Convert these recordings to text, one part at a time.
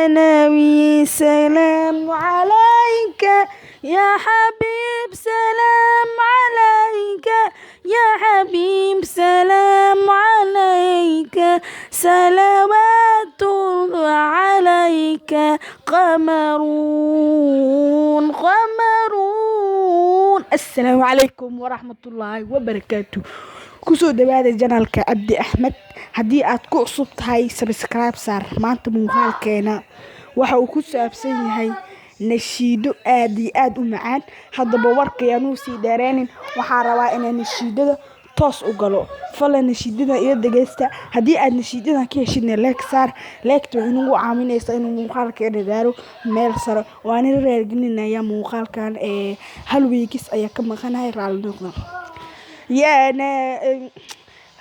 يا نبي سلام عليك يا حبيب سلام عليك يا حبيب سلام عليك صلوات الله عليك قمرون. السلام عليكم ورحمة الله وبركاته. kusoo dhawaada janalka Cabdi Axmed. haddii aad ku cusub tahay subscribe saar. maanta muuqaalkeena waxa uu ku saabsan yahay nashiido aad iyo aad u macaan. haddaba warkayanu sii dheereenin, waxaa rabaa inaan nashiidada toos u galo. fala nashiidada iyo dhageysta. haddii aad nashiidada ka heshidna like saar. like-tu waxay nagu caawinaysaa inuu muuqaalkeena gaaro meel sare. waan raaligelinayaa muuqaalkan hal weekis ayaa ka maqanahay raali noqda.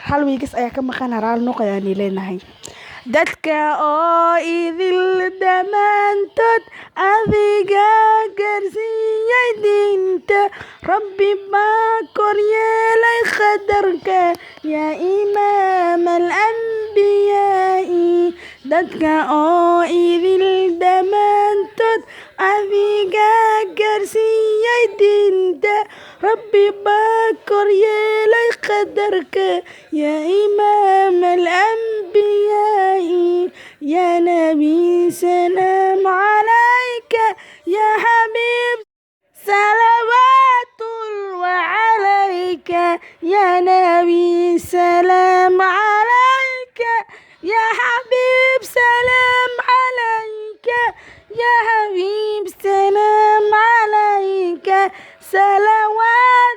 hal weekis ayaa ka maqanahay raali noqda aan leenahay. dadka oo idil dhammaantood adiga gaarsiiyay diinta, rabbi baa kor yeelay qadarka yaa imaam al-anbiyaa'i. dadka oo idil dhammaantood adiga gaarsiiyay diinta, rabbi baa kor yeelay qadarka yaa imaam al-anbiyaa'i. يا نبي سلام عليك يا حبيب صلوات الله عليك يا نبي سلام عليك يا حبيب سلام عليك يا حبيب سلام عليك صلوات